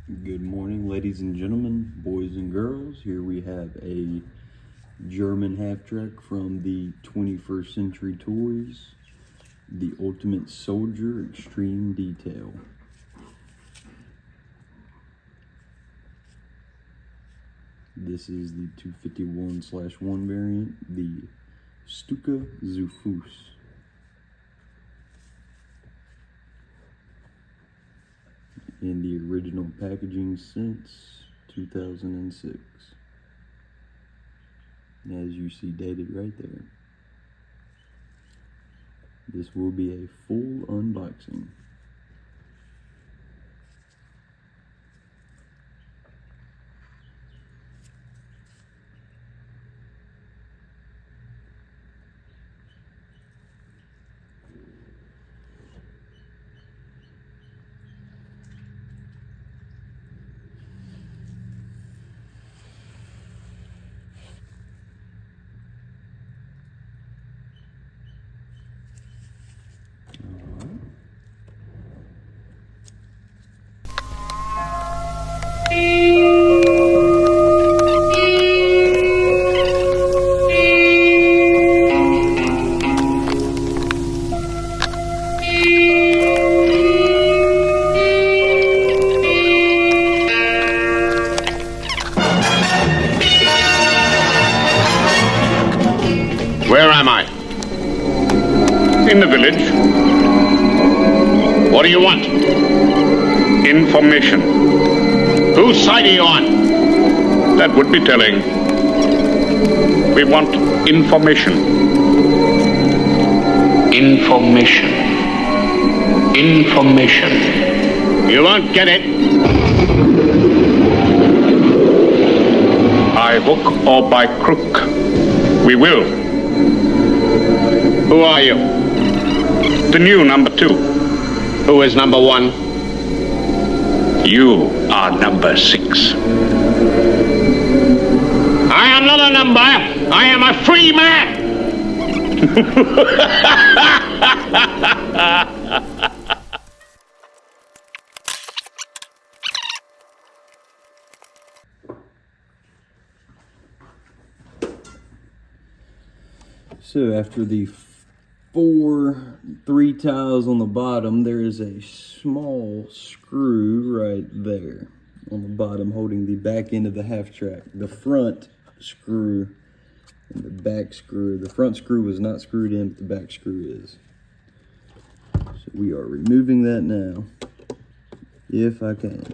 Good morning, ladies and gentlemen, boys and girls. Here we have a German half-track from the 21st Century Toys, the Ultimate Soldier Extreme Detail. This is the 251/1 variant, the Stuka zu Fuß. In the original packaging since 2006. As you see dated right there. This will be a full unboxing. Where am I? In the village. What do you want? Information. Whose side are you on? That would be telling. We want information. Information. Information. You won't get it. By hook or by crook, we will. Who are you? The new number 2. Who is number 1? You are number 6. I am not a number. I am a free man. So after the 3 tiles on the bottom, there is a small screw right there on the bottom holding the back end of the half track. The front screw and the back screw. The front screw was not screwed in, but the back screw is. So we are removing that now, if I can.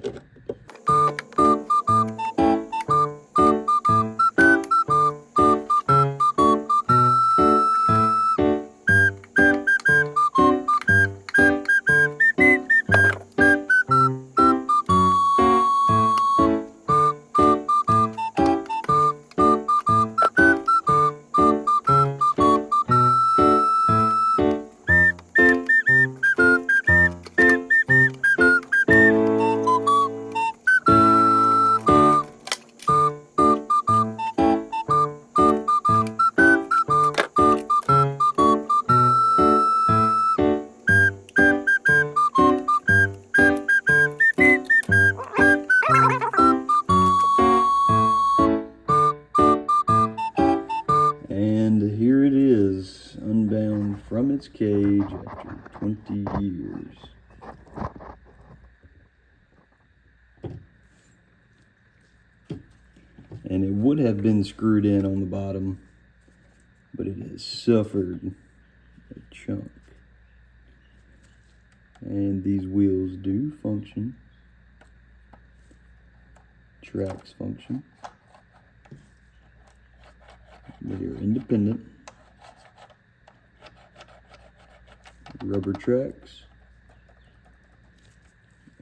And here it is, unbound from its cage after 20 years. And it would have been screwed in on the bottom, but it has suffered a chunk. And these wheels do function. Tracks function. They are independent. Rubber tracks.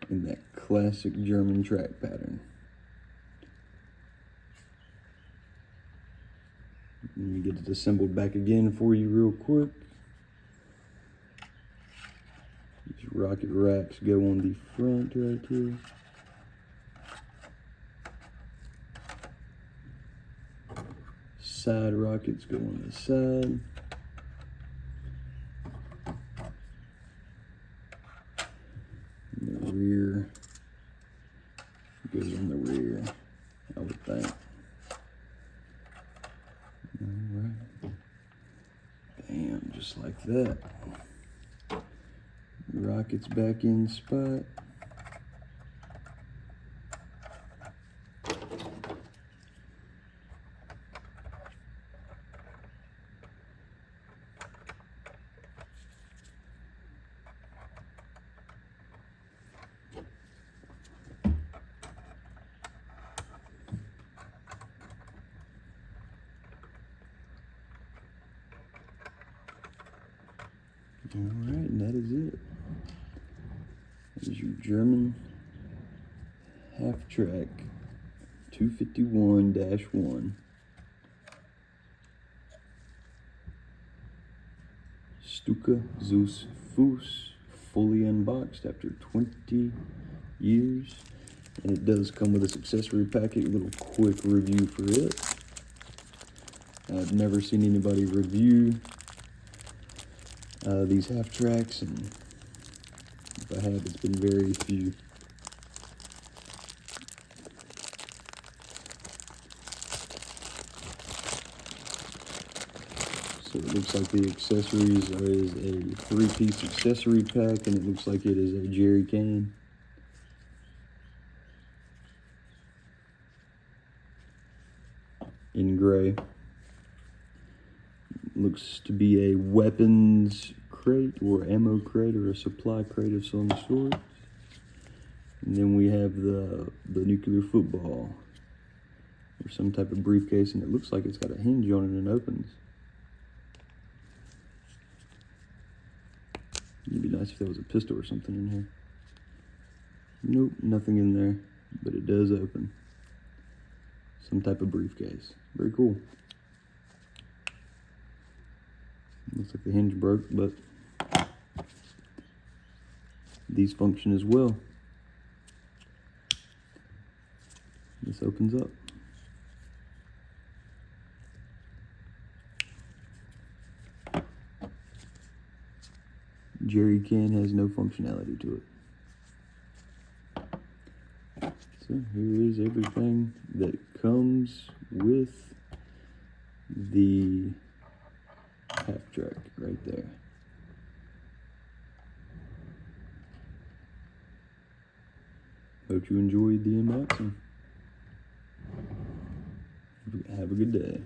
And that classic German track pattern. Let me get it assembled back again for you real quick. These rocket racks go on the front right here. Side rockets go on the side. And the rear like that. Rocket's back in spot. All right, and that is it. That is your German half-track 251-1. Stuka Zeus Fuß, fully unboxed after 20 years. And it does come with this accessory packet. A little quick review for it. I've never seen anybody review these half tracks, and if I have, it's been very few. So it looks like the accessories is a 3-piece accessory pack, and it looks like it is a jerry can. In gray. Looks to be a weapons crate or ammo crate or a supply crate of some sort. And then we have the nuclear football or some type of briefcase, and it looks like it's got a hinge on it and opens. It'd be nice if there was a pistol or something in here. Nope, nothing in there, but it does open. Some type of briefcase. Very cool. Looks like the hinge broke, but these function as well. This opens up. Jerry can has no functionality to it. So here is everything that comes with the half track right there. Hope you enjoyed the unboxing. Have a good day.